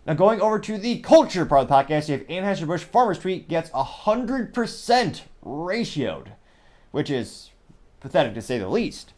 Now, going over to the culture part of the podcast, you have Anheuser Busch Farmers Tweet gets 100% ratioed, which is pathetic to say the least.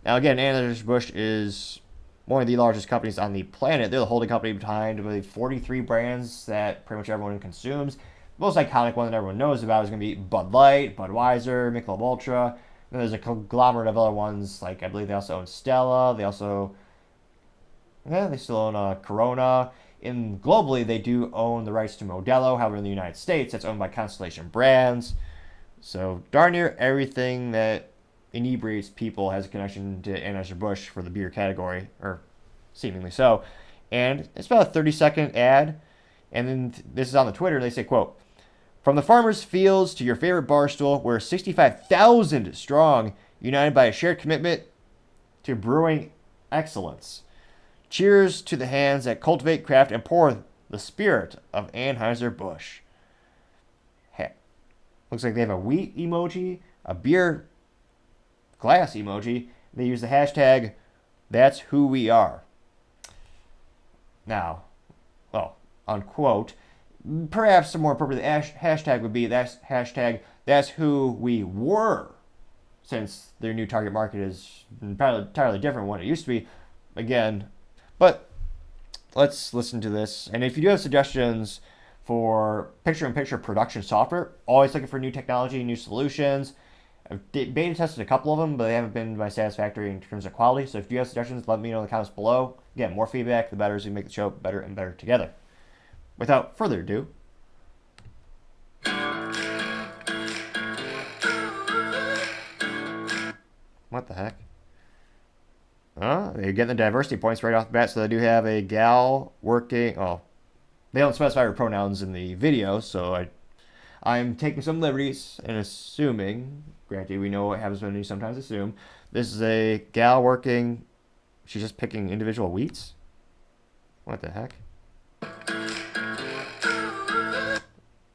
Now, again, Anheuser Busch is one of the largest companies on the planet. They're the holding company behind, I believe, 43 brands that pretty much everyone consumes. The most iconic one that everyone knows about is going to be Bud Light, Budweiser, Michelob Ultra. And there's a conglomerate of other ones, like I believe they also own Stella. They still own Corona. Globally, they do own the rights to Modelo. However, in the United States, that's owned by Constellation Brands. So darn near everything that inebriates people has a connection to Anheuser-Busch for the beer category, or seemingly so. And it's about a 30-second ad. And then this is on the Twitter. They say, quote, "From the farmers' fields to your favorite bar stool, we're 65,000 strong, united by a shared commitment to brewing excellence. Cheers to the hands that cultivate, craft, and pour the spirit of Anheuser-Busch." Looks like they have a wheat emoji, a beer glass emoji. They use the hashtag, "That's who we are." Now, unquote, perhaps a more appropriate hashtag would be "That's who we were," since their new target market is entirely different from what it used to be. Again, but let's listen to this. And if you do have suggestions for picture-in-picture production software, always looking for new technology, new solutions. I've beta tested a couple of them, but they haven't been my satisfactory in terms of quality. So if you have suggestions, let me know in the comments below. Again, more feedback, the better, as we make the show better and better together. Without further ado, what the heck? They're getting the diversity points right off the bat, so they do have a gal working. Oh, they don't specify her pronouns in the video, so I'm taking some liberties and assuming, granted, we know what happens when you sometimes assume, this is a gal working. She's just picking individual wheats? What the heck?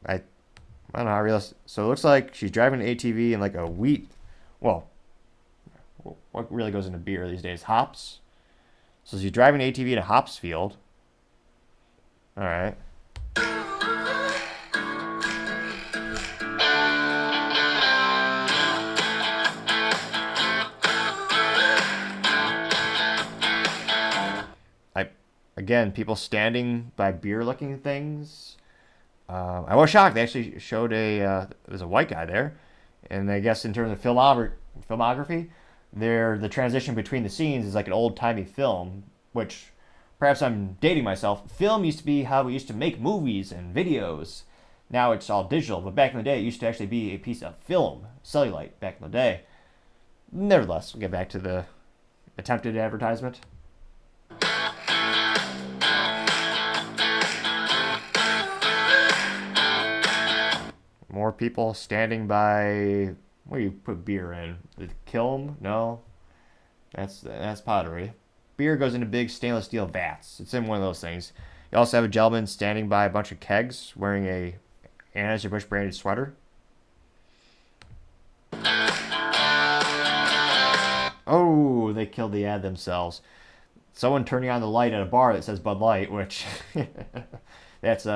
I don't know how realistic. So it looks like she's driving an ATV in like a wheat. Well, what really goes into beer these days? Hops. So she's driving an ATV in a hops field. All right. Again, people standing by beer-looking things. I was shocked. They actually showed there's a white guy there. And I guess in terms of filmography, the transition between the scenes is like an old-timey film, which perhaps I'm dating myself. Film used to be how we used to make movies and videos. Now it's all digital, but back in the day, it used to actually be a piece of film, cellulite, back in the day. Nevertheless, we'll get back to the attempted advertisement. More people standing by. What do you put beer in? The kiln? No, that's pottery. Beer goes into big stainless steel vats. It's in one of those things. You also have a gentleman standing by a bunch of kegs wearing a Anheuser Busch branded sweater. Oh, they killed the ad themselves. Someone turning on the light at a bar that says Bud Light, which that's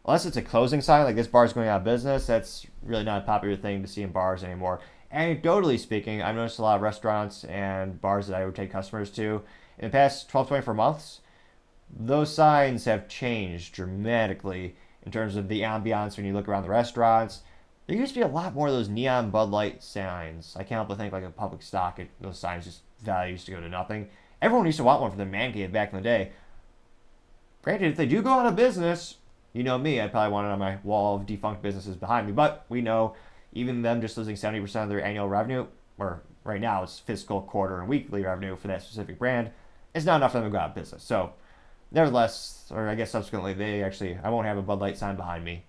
unless it's a closing sign, like this bar is going out of business, that's really not a popular thing to see in bars anymore. Anecdotally speaking, I've noticed a lot of restaurants and bars that I would take customers to in the past 12, 24 months, those signs have changed dramatically in terms of the ambiance when you look around the restaurants. There used to be a lot more of those neon Bud Light signs. I can't help but think like a public stock, those signs just used to go to nothing. Everyone used to want one for their man cave back in the day. Granted, if they do go out of business, you know me, I'd probably want it on my wall of defunct businesses behind me. But we know even them just losing 70% of their annual revenue, or right now it's fiscal quarter and weekly revenue for that specific brand, it's not enough for them to go out of business. So nevertheless, or I guess subsequently, I won't have a Bud Light sign behind me.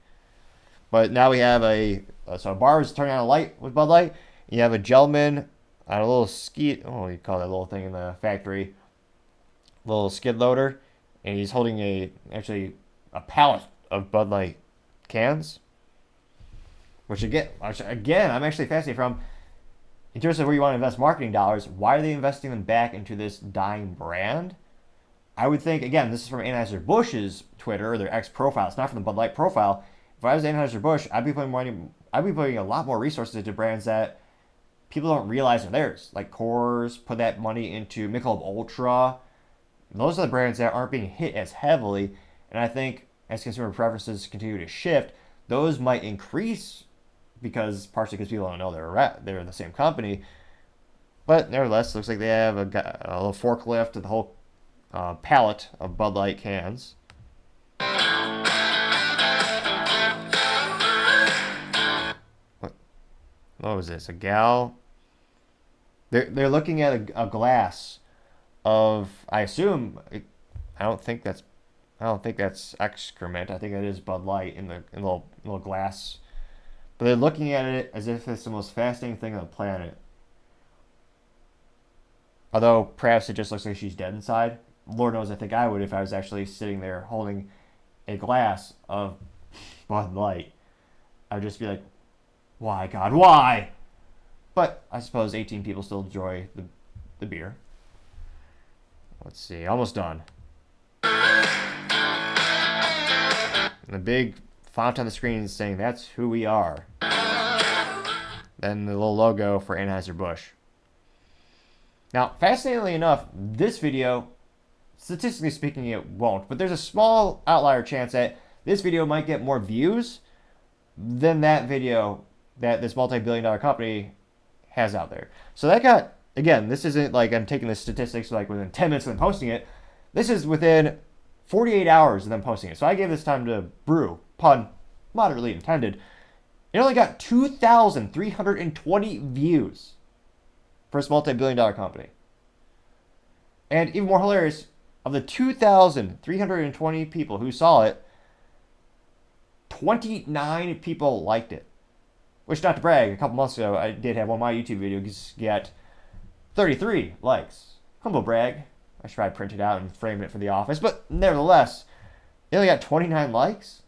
But now we have a bar is turning on a light with Bud Light. You have a gentleman on a little skid, you call that little thing in the factory, little skid loader, and he's holding a pallet of Bud Light cans, which again, I'm actually fascinated from, in terms of where you want to invest marketing dollars, why are they investing them back into this dying brand? I would think, again, this is from Anheuser Busch's Twitter, or their X profile. It's not from the Bud Light profile. If I was Anheuser Busch, I'd be putting a lot more resources into brands that people don't realize are theirs. Like Coors, put that money into Michelob Ultra. Those are the brands that aren't being hit as heavily. And I think as consumer preferences continue to shift, those might increase partially because people don't know they're in the same company. But nevertheless, looks like they have a little forklift to the whole pallet of Bud Light cans. What was this? A gal? They're looking at a glass of, I assume, I don't think that's excrement. I think it is Bud Light in the little glass. But they're looking at it as if it's the most fascinating thing on the planet. Although perhaps it just looks like she's dead inside. Lord knows I think I would if I was actually sitting there holding a glass of Bud Light. I'd just be like, why, God, why? But I suppose 18 people still enjoy the beer. Let's see, almost done. And the big font on the screen is saying, that's who we are. Then the little logo for Anheuser Busch. Now, fascinatingly enough, this video, statistically speaking, it won't. But there's a small outlier chance that this video might get more views than that video that this multi-billion-dollar company has out there. So that got, again, this isn't like I'm taking the statistics like within 10 minutes of them posting it. This is within 48 hours of them posting it. So I gave this time to brew, pun moderately intended. It only got 2,320 views for this multi-billion-dollar company. And even more hilarious, of the 2,320 people who saw it, 29 people liked it. Which, not to brag, a couple months ago, I did have one of my YouTube videos get 33 likes. Humble brag. I should probably print it out and frame it for the office. But nevertheless, it only got 29 likes.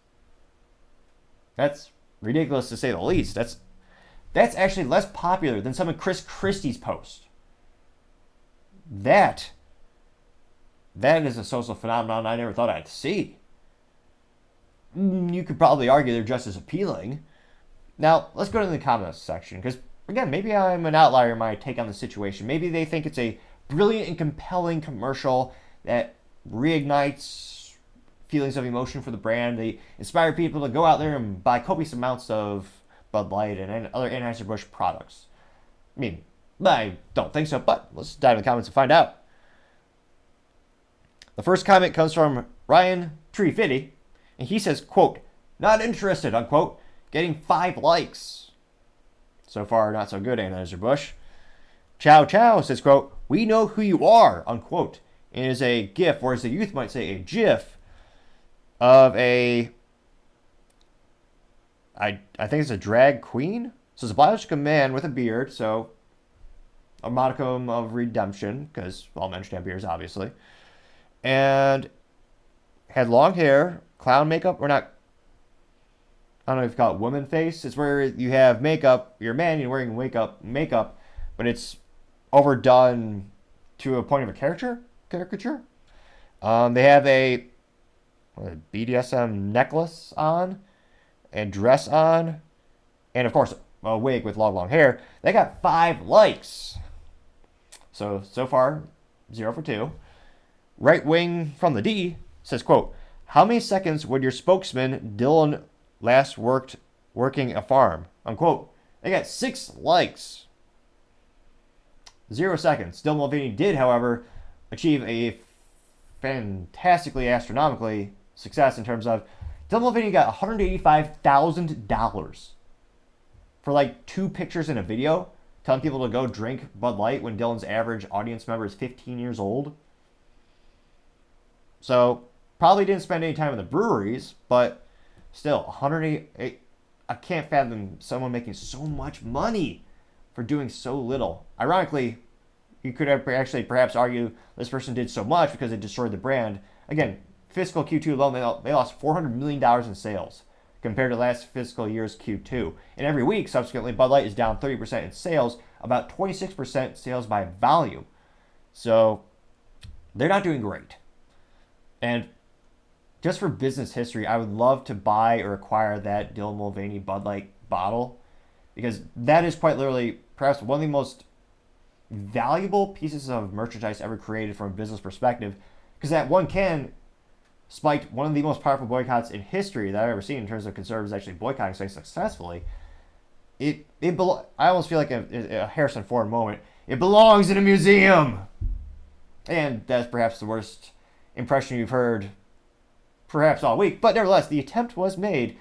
That's ridiculous to say the least. That's actually less popular than some of Chris Christie's posts. That is a social phenomenon I never thought I'd see. You could probably argue they're just as appealing. Now, let's go to the comments section, because, again, maybe I'm an outlier in my take on the situation. Maybe they think it's a brilliant and compelling commercial that reignites feelings of emotion for the brand. They inspire people to go out there and buy copious amounts of Bud Light and other Anheuser-Busch products. I mean, I don't think so, but let's dive in the comments and find out. The first comment comes from Ryan Treefitty, and he says, quote, not interested, unquote, getting 5 likes. So far, not so good, Anheuser-Busch. Chow Chow says, quote, we know who you are, unquote. And it is a GIF, or as the youth might say, a GIF of I think it's a drag queen. So it's a biological man with a beard, so a modicum of redemption, because all men should have beards, obviously. And had long hair, clown makeup, or not, I don't know if you call it woman face. It's where you have makeup, you're a man, you're wearing makeup, but it's overdone to a point of a caricature. They have a BDSM necklace on, and dress on, and of course a wig with long hair. They got 5 likes. So far, 0 for 2. Right Wing from the D says, quote, how many seconds would your spokesman Dylan last working a farm, unquote. They got 6 likes. 0 seconds. Dylan Mulvaney did, however, achieve a fantastically astronomically success in terms of Dylan Mulvaney got $185,000 for like 2 pictures in a video telling people to go drink Bud Light when Dylan's average audience member is 15 years old. So probably didn't spend any time in the breweries, but still, 180. I can't fathom someone making so much money for doing so little. Ironically, you could actually perhaps argue this person did so much because it destroyed the brand. Again, fiscal Q2 alone, they lost $400 million in sales compared to last fiscal year's Q2. And every week, subsequently, Bud Light is down 30% in sales, about 26% sales by volume. So they're not doing great. And just for business history, I would love to buy or acquire that Dylan Mulvaney Bud Light bottle, because that is quite literally perhaps one of the most valuable pieces of merchandise ever created from a business perspective, because that one can spiked one of the most powerful boycotts in history that I've ever seen in terms of conservatives actually boycotting something successfully. I almost feel like a Harrison Ford moment. It belongs in a museum, and that's perhaps the worst impression you've heard, perhaps all week. But nevertheless, the attempt was made,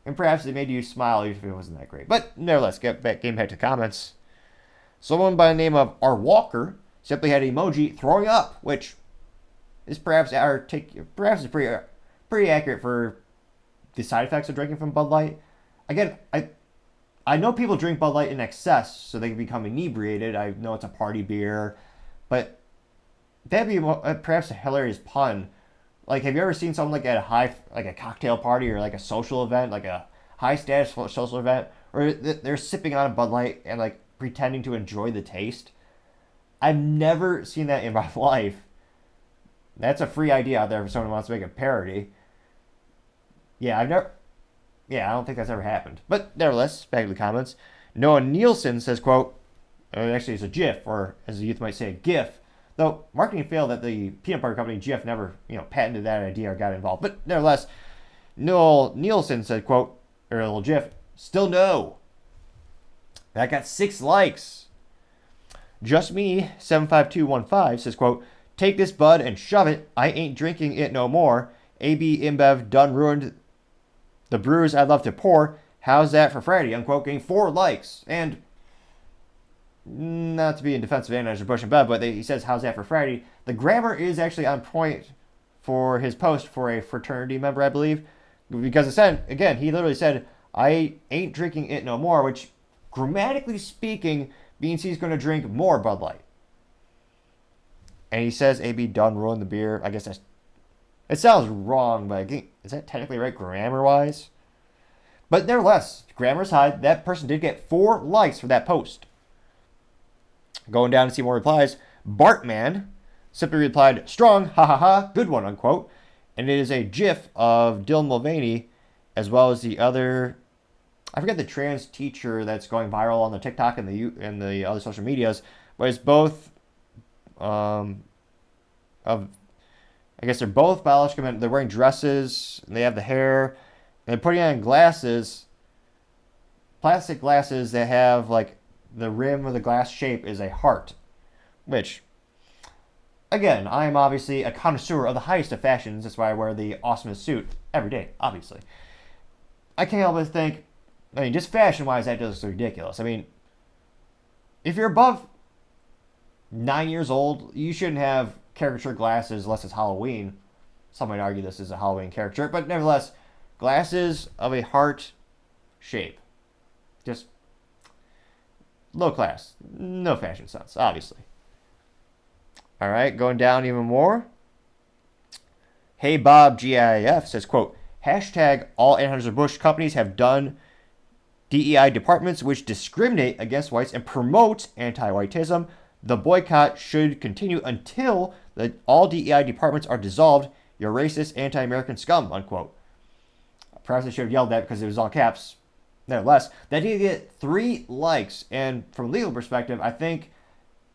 and perhaps it made you smile even if it wasn't that great. But nevertheless, getting back to comments. Someone by the name of R. Walker simply had an emoji throwing up, which is perhaps pretty accurate for the side effects of drinking from Bud Light. Again, I know people drink Bud Light in excess so they can become inebriated. I know it's a party beer, but that'd be perhaps a hilarious pun. Like, have you ever seen someone like at a cocktail party or like a social event, like a high status social event, or they're sipping on a Bud Light and like pretending to enjoy the taste? I've never seen that in my life. That's a free idea out there for someone who wants to make a parody. I don't think that's ever happened. But nevertheless, back to the comments. Noah Nielsen says, quote, actually it's a GIF, or as the youth might say, a GIF. Though marketing failed that the peanut butter company GIF never, patented that idea or got involved. But nevertheless, Noah Nielsen said, quote, or a little GIF, still no. That got 6 likes. Just Me 75215 says, quote, take this bud and shove it. I ain't drinking it no more. AB InBev done ruined the brews I'd love to pour. How's that for Friday? Unquote, getting 4 likes. And not to be in defense of Anheuser Busch Bud, but he says, how's that for Friday? The grammar is actually on point for his post for a fraternity member, I believe. Because it said, again, he literally said, I ain't drinking it no more, which grammatically speaking means he's going to drink more Bud Light. And he says AB done ruined the beer. I guess it sounds wrong, but is that technically right grammar-wise? But nevertheless, grammar's high. That person did get 4 likes for that post. Going down to see more replies, Bartman simply replied, strong, ha ha ha, good one, unquote. And it is a GIF of Dylan Mulvaney, as well as the other, I forget the trans teacher that's going viral on the TikTok and the other social medias, but it's both I guess they're both biological men. They're wearing dresses, and they have the hair, and they're putting on glasses, plastic glasses that have like the rim of the glass shape is a heart, which, again, I am obviously a connoisseur of the highest of fashions. That's why I wear the awesomest suit every day, obviously. I can't help but think, just fashion-wise, that does look ridiculous. If you're above 9 years old, you shouldn't have caricature glasses unless it's Halloween. Some might argue this is a Halloween caricature, but nevertheless, glasses of a heart shape. Just low class. No fashion sense, obviously. Alright, going down even more. Hey Bob GIF says, quote, hashtag all Anheuser-Busch companies have done DEI departments which discriminate against whites and promote anti-whiteism. The boycott should continue until all DEI departments are dissolved. You're racist, anti-American scum, unquote. Perhaps I should have yelled that because it was all caps. Nevertheless, that did get 3 likes. And from a legal perspective, I think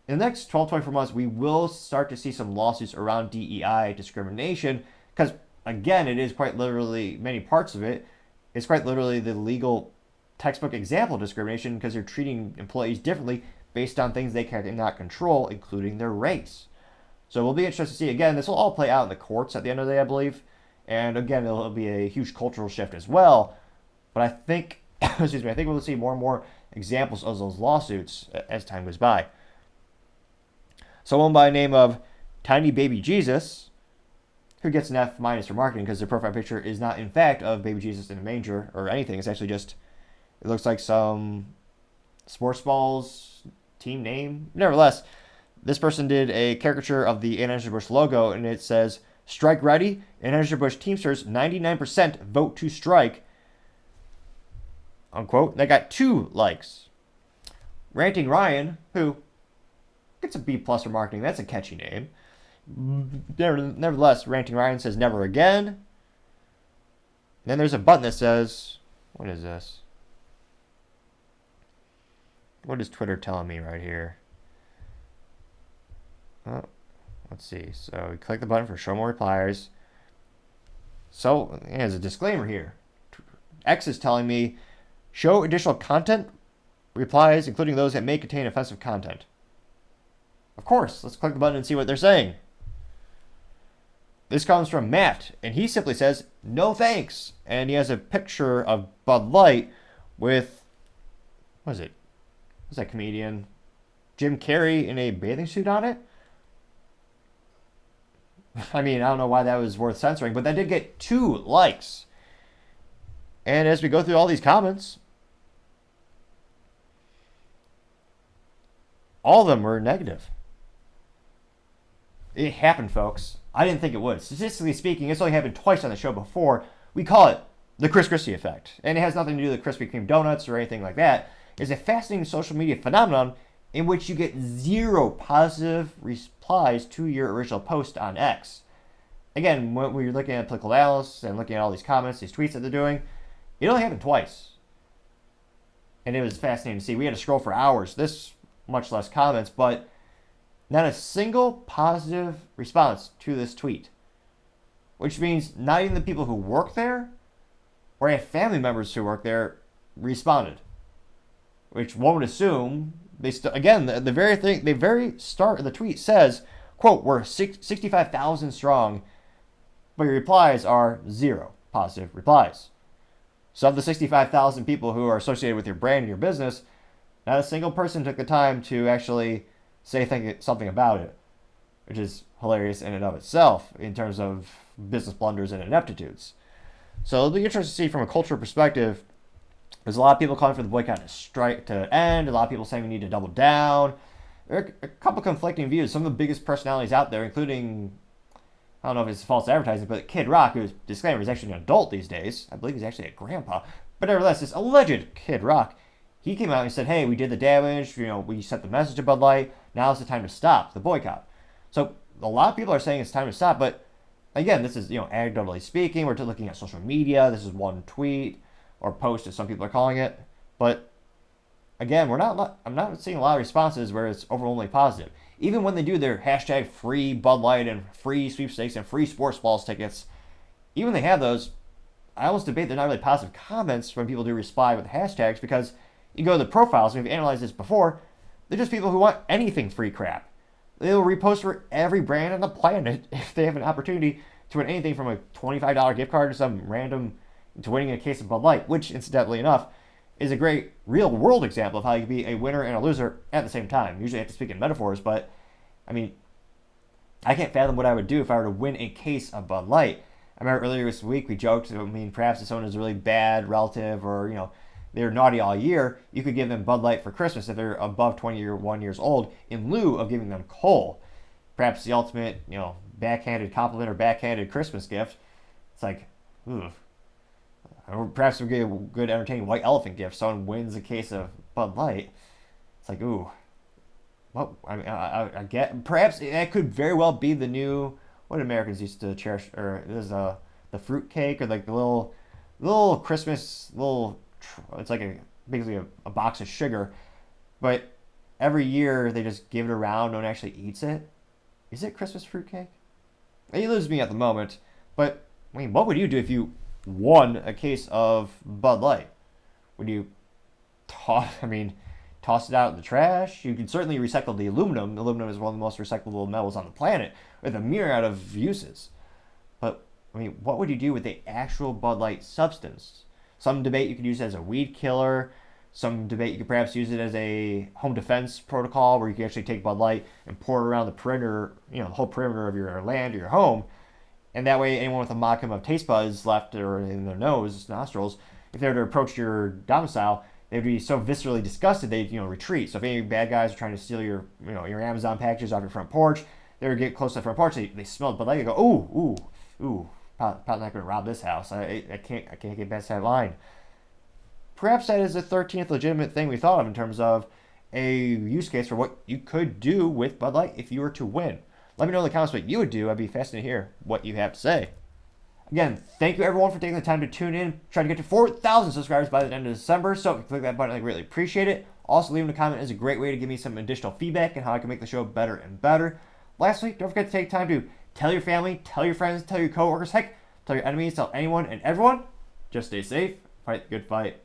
in the next 12, 24 months, we will start to see some lawsuits around DEI discrimination. Because, again, it is quite literally, many parts of it, it's quite literally the legal textbook example of discrimination because you're treating employees differently based on things they cannot control, including their race. So we'll be interested to see. Again, this will all play out in the courts at the end of the day, I believe. And again, it'll be a huge cultural shift as well. But I think, I think we'll see more and more examples of those lawsuits as time goes by. Someone by the name of Tiny Baby Jesus, who gets an F- for marketing because their profile picture is not, in fact, of Baby Jesus in a manger or anything. It's actually just, it looks like some sports balls team name. Nevertheless, this person did a caricature of the Anheuser-Busch logo, and it says, strike ready, Anheuser-Busch Teamsters, 99% vote to strike, unquote. That got 2 likes. Ranting Ryan, who gets a B+ for marketing, that's a catchy name. Nevertheless, Ranting Ryan says never again. Then there's a button that says, what is this? What is Twitter telling me right here? Oh, let's see. So we click the button for show more replies. So there's a disclaimer here. X is telling me show additional content replies, including those that may contain offensive content. Of course, let's click the button and see what they're saying. This comes from Matt, and he simply says, no thanks. And he has a picture of Bud Light with, what is it? What's that comedian? Jim Carrey in a bathing suit on it? I mean, I don't know why that was worth censoring, but that did get 2 likes. And as we go through all these comments, all of them were negative. It happened, folks. I didn't think it would. Statistically speaking, it's only happened twice on the show before. We call it the Chris Christie effect. And it has nothing to do with Krispy Kreme donuts or anything like that. It's a fascinating social media phenomenon in which you get 0 positive replies to your original post on X. Again, when we're looking at political analysis and looking at all these comments, these tweets that they're doing, it only happened twice. And it was fascinating to see. We had to scroll for hours. This much less comments, but not a single positive response to this tweet. Which means not even the people who work there or have family members who work there responded. Which one would assume, again, the very start of the tweet says, quote, we're 65,000 strong, but your replies are 0 positive replies. So of the 65,000 people who are associated with your brand and your business, not a single person took the time to actually say something about it, which is hilarious in and of itself in terms of business blunders and ineptitudes. So it'll be interesting to see from a cultural perspective. There's a lot of people calling for the boycott to end. A lot of people saying we need to double down. There are a couple conflicting views. Some of the biggest personalities out there, including, I don't know if it's false advertising, but Kid Rock, who's disclaimer is actually an adult these days. I believe he's actually a grandpa. But nevertheless, this alleged Kid Rock, he came out and said, hey, we did the damage. We sent the message to Bud Light. Now it's the time to stop the boycott. So a lot of people are saying it's time to stop. But again, this is, anecdotally speaking. We're looking at social media. This is one tweet or post, as some people are calling it. But again, I'm not seeing a lot of responses where it's overwhelmingly positive. Even when they do their hashtag free Bud Light and free sweepstakes and free sports balls tickets, even when they have those, I almost debate they're not really positive comments when people do reply with hashtags, because you go to the profiles, and we've analyzed this before, they're just people who want anything free crap. They'll repost for every brand on the planet if they have an opportunity to win anything from a $25 gift card to some random, to winning a case of Bud Light, which, incidentally enough, is a great real-world example of how you can be a winner and a loser at the same time. Usually I have to speak in metaphors, but, I mean, I can't fathom what I would do if I were to win a case of Bud Light. I remember earlier this week we joked, perhaps if someone is a really bad relative or, they're naughty all year, you could give them Bud Light for Christmas if they're above 21 years old in lieu of giving them coal. Perhaps the ultimate, backhanded compliment or backhanded Christmas gift. It's like, ooh. Or perhaps we get a good, entertaining white elephant gift. Someone wins a case of Bud Light. It's like, ooh. Well, I get. Perhaps that could very well be the new, what Americans used to cherish, or there's the fruit cake, or like the little Christmas, it's like basically a box of sugar. But every year they just give it around, no one actually eats it. Is it Christmas fruit cake? It loses me at the moment. But, what would you do if you won a case of Bud Light? Would you toss it out in the trash? You could certainly recycle the aluminum. Aluminum is one of the most recyclable metals on the planet with a myriad of uses. But, what would you do with the actual Bud Light substance? Some debate you could use it as a weed killer. Some debate you could perhaps use it as a home defense protocol where you can actually take Bud Light and pour it around the perimeter, the whole perimeter of your land or your home. And that way, anyone with a modicum of taste buds left or in their nose, nostrils, if they were to approach your domicile, they'd be so viscerally disgusted they'd retreat. So if any bad guys are trying to steal your Amazon packages off your front porch, they would get close to the front porch. They smell it, but they go, ooh, probably not going to rob this house. I can't get past that line. Perhaps that is the 13th legitimate thing we thought of in terms of a use case for what you could do with Bud Light if you were to win. Let me know in the comments what you would do. I'd be fascinated to hear what you have to say. Again, thank you everyone for taking the time to tune in. Trying to get to 4,000 subscribers by the end of December. So if you click that button, I really appreciate it. Also, leaving a comment is a great way to give me some additional feedback and how I can make the show better and better. Lastly, don't forget to take time to tell your family, tell your friends, tell your coworkers, heck, tell your enemies, tell anyone and everyone. Just stay safe, fight the good fight.